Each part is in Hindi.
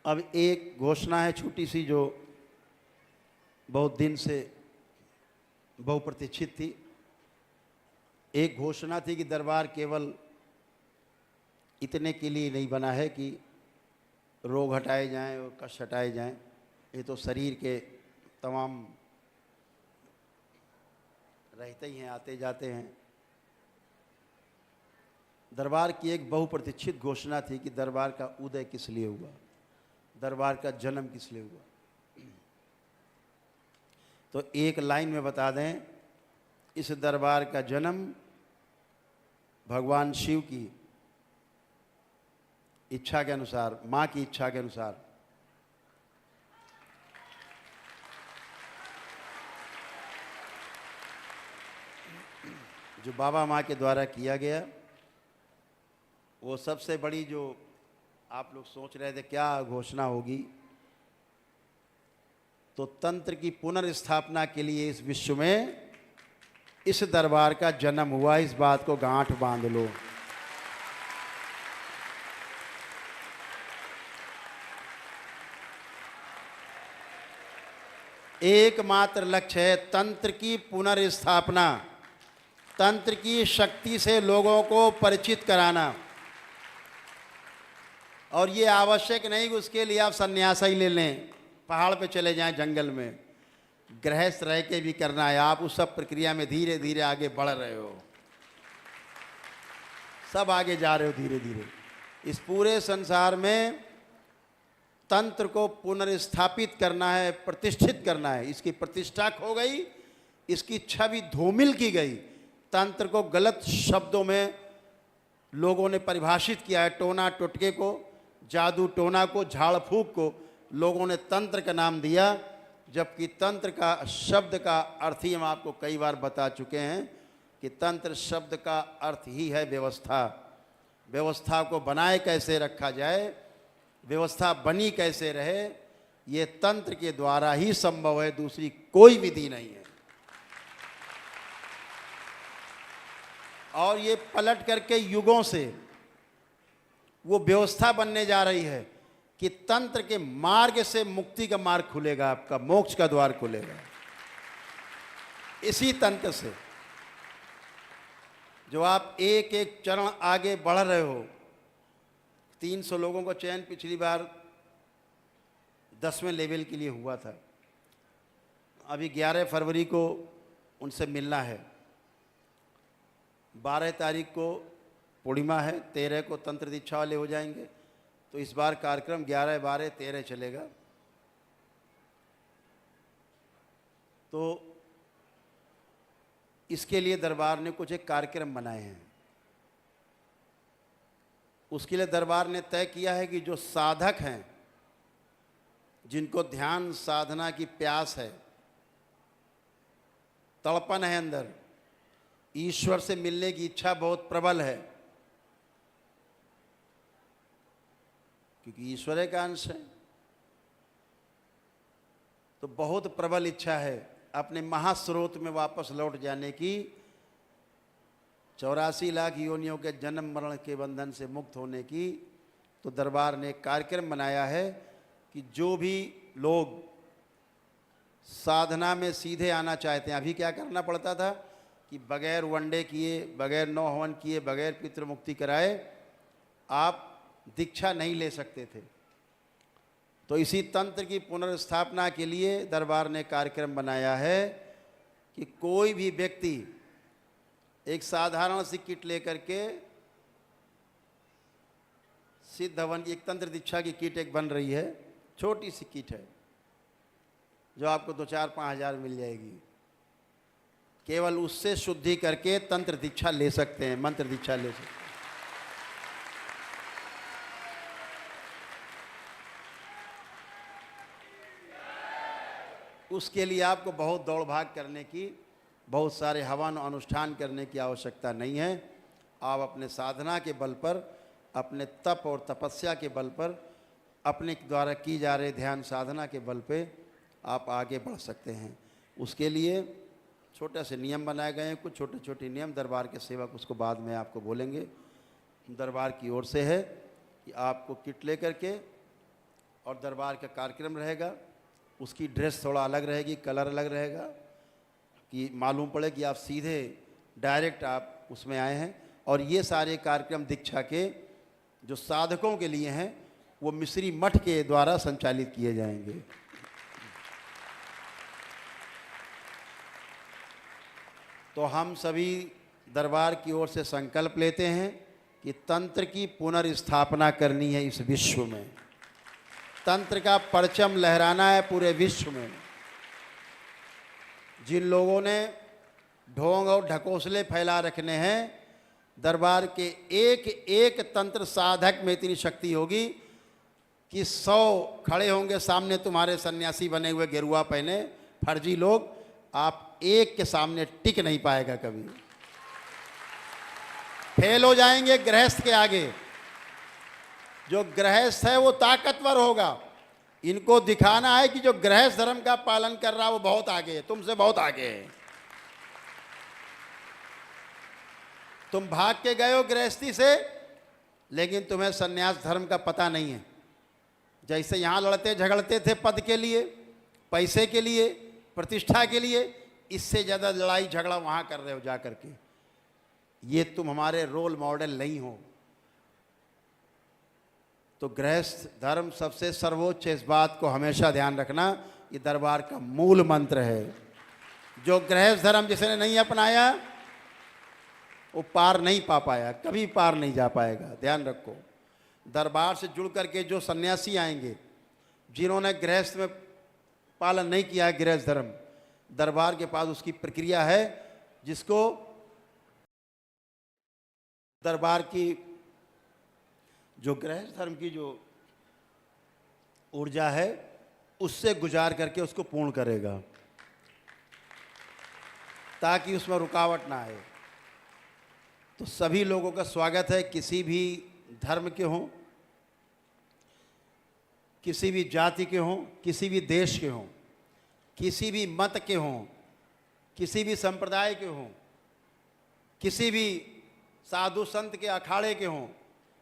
अब एक घोषणा है छोटी सी जो बहुत दिन से बहुप्रतीक्षित थी। एक घोषणा थी कि दरबार केवल इतने के लिए नहीं बना है कि रोग हटाए जाएं और कष्ट हटाए जाएं। ये तो शरीर के तमाम रहते ही हैं, आते जाते हैं। दरबार की एक बहुप्रतीक्षित घोषणा थी कि दरबार का उदय किस लिए हुआ, दरबार का जन्म किस लिए हुआ। तो एक लाइन में बता दें, इस दरबार का जन्म भगवान शिव की इच्छा के अनुसार, माँ की इच्छा के अनुसार, जो बाबा माँ के द्वारा किया गया, वो सबसे बड़ी जो आप लोग सोच रहे थे क्या घोषणा होगी, तो तंत्र की पुनर्स्थापना के लिए इस विश्व में इस दरबार का जन्म हुआ। इस बात को गांठ बांध लो। एकमात्र लक्ष्य है तंत्र की पुनर्स्थापना, तंत्र की शक्ति से लोगों को परिचित कराना। और ये आवश्यक नहीं कि उसके लिए आप सन्यास ही ले लें, पहाड़ पे चले जाएं, जंगल में, गृहस्थ रह के भी करना है। आप उस सब प्रक्रिया में धीरे धीरे आगे बढ़ रहे हो, सब आगे जा रहे हो धीरे धीरे। इस पूरे संसार में तंत्र को पुनर्स्थापित करना है, प्रतिष्ठित करना है। इसकी प्रतिष्ठा खो गई, इसकी छवि धूमिल की गई। तंत्र को गलत शब्दों में लोगों ने परिभाषित किया है। टोना टोटके को, जादू टोना को, झाड़ फूक को लोगों ने तंत्र का नाम दिया, जबकि तंत्र का शब्द का अर्थ ही हम आपको कई बार बता चुके हैं कि तंत्र शब्द का अर्थ ही है व्यवस्था। व्यवस्था को बनाए कैसे रखा जाए, व्यवस्था बनी कैसे रहे, ये तंत्र के द्वारा ही संभव है, दूसरी कोई विधि नहीं है। और ये पलट करके युगों से वो व्यवस्था बनने जा रही है कि तंत्र के मार्ग से मुक्ति का मार्ग खुलेगा, आपका मोक्ष का द्वार खुलेगा। इसी तंत्र से जो आप एक एक चरण आगे बढ़ रहे हो। 300 लोगों को चयन पिछली बार 10वें लेवल के लिए हुआ था। अभी 11 फरवरी को उनसे मिलना है। 12 तारीख को पूर्णिमा है, 13 को तंत्र दीक्षा वाले हो जाएंगे। तो इस बार कार्यक्रम 11, 12, 13 चलेगा। तो इसके लिए दरबार ने कुछ एक कार्यक्रम बनाए हैं। उसके लिए दरबार ने तय किया है कि जो साधक हैं, जिनको ध्यान साधना की प्यास है, तड़पन है अंदर, ईश्वर से मिलने की इच्छा बहुत प्रबल है, क्योंकि ईश्वर का अंश है, तो बहुत प्रबल इच्छा है अपने महास्रोत में वापस लौट जाने की, 84 लाख योनियों के जन्म मरण के बंधन से मुक्त होने की। तो दरबार ने एक कार्यक्रम बनाया है कि जो भी लोग साधना में सीधे आना चाहते हैं, अभी क्या करना पड़ता था कि बगैर वनडे किए, बगैर नौ हवन किए, बगैर पितृमुक्ति कराए आप दीक्षा नहीं ले सकते थे। तो इसी तंत्र की पुनर्स्थापना के लिए दरबार ने कार्यक्रम बनाया है कि कोई भी व्यक्ति एक साधारण सी किट लेकर के, सिद्ध हवन की एक तंत्र दीक्षा की किट एक बन रही है, छोटी सी किट है जो आपको 2-4-5 हज़ार मिल जाएगी। केवल उससे शुद्धि करके तंत्र दीक्षा ले सकते हैं, मंत्र दीक्षा ले सकते हैं। उसके लिए आपको बहुत दौड़ भाग करने की, बहुत सारे हवन अनुष्ठान करने की आवश्यकता नहीं है। आप अपने साधना के बल पर, अपने तप और तपस्या के बल पर, अपने द्वारा की जा रहे ध्यान साधना के बल पे आप आगे बढ़ सकते हैं। उसके लिए छोटे से नियम बनाए गए हैं, कुछ छोटे छोटे नियम। दरबार के सेवक उसको बाद में आपको बोलेंगे। दरबार की ओर से है कि आपको किट लेकर के और दरबार का कार्यक्रम रहेगा। उसकी ड्रेस थोड़ा अलग रहेगी, कलर अलग रहेगा, कि मालूम पड़े कि आप सीधे डायरेक्ट आप उसमें आए हैं। और ये सारे कार्यक्रम दीक्षा के जो साधकों के लिए हैं वो मिश्री मठ के द्वारा संचालित किए जाएंगे। तो हम सभी दरबार की ओर से संकल्प लेते हैं कि तंत्र की पुनर्स्थापना करनी है इस विश्व में। तंत्र का परचम लहराना है पूरे विश्व में। जिन लोगों ने ढोंग और ढकोसले फैला रखने हैं, दरबार के एक एक तंत्र साधक में इतनी शक्ति होगी कि 100 खड़े होंगे सामने तुम्हारे सन्यासी बने हुए गेरुआ पहने फर्जी लोग, आप एक के सामने टिक नहीं पाएगा कभी, फेल हो जाएंगे गृहस्थ के आगे। जो गृहस्थ है वो ताकतवर होगा। इनको दिखाना है कि जो गृहस्थ धर्म का पालन कर रहा है वो बहुत आगे है, तुमसे बहुत आगे है। तुम भाग के गए हो गृहस्थी से, लेकिन तुम्हें सन्यास धर्म का पता नहीं है। जैसे यहाँ लड़ते झगड़ते थे पद के लिए, पैसे के लिए, प्रतिष्ठा के लिए, इससे ज़्यादा लड़ाई झगड़ा वहाँ कर रहे हो जा करके। ये तुम हमारे रोल मॉडल नहीं हो। तो गृहस्थ धर्म सबसे सर्वोच्च, इस बात को हमेशा ध्यान रखना। ये दरबार का मूल मंत्र है। जो गृहस्थ धर्म जिसने नहीं अपनाया वो पार नहीं पा पाया, कभी पार नहीं जा पाएगा। ध्यान रखो। दरबार से जुड़ करके जो सन्यासी आएंगे, जिन्होंने गृहस्थ में पालन नहीं किया है गृहस्थ धर्म, दरबार के पास उसकी प्रक्रिया है, जिसको दरबार की जो गृहस्थ धर्म की जो ऊर्जा है उससे गुजार करके उसको पूर्ण करेगा, ताकि उसमें रुकावट ना आए। तो सभी लोगों का स्वागत है, किसी भी धर्म के हों, किसी भी जाति के हों, किसी भी देश के हों, किसी भी मत के हों, किसी भी संप्रदाय के हों, किसी भी साधु संत के अखाड़े के हों,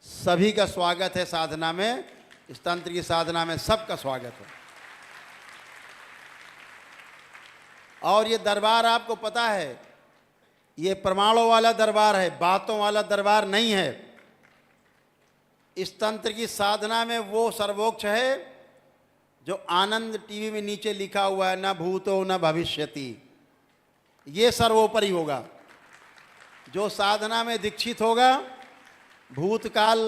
सभी का स्वागत है साधना में। इस तंत्र की साधना में सबका स्वागत है। और ये दरबार आपको पता है, ये प्रमाणों वाला दरबार है, बातों वाला दरबार नहीं है। इस तंत्र की साधना में वो सर्वोच्च है जो आनंद टीवी में नीचे लिखा हुआ है, न भूतो न भविष्यति, ये सर्वोपरि होगा। जो साधना में दीक्षित होगा, भूतकाल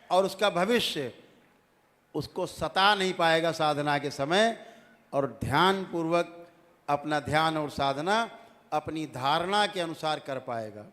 और उसका भविष्य उसको सता नहीं पाएगा साधना के समय, और ध्यान पूर्वक अपना ध्यान और साधना अपनी धारणा के अनुसार कर पाएगा।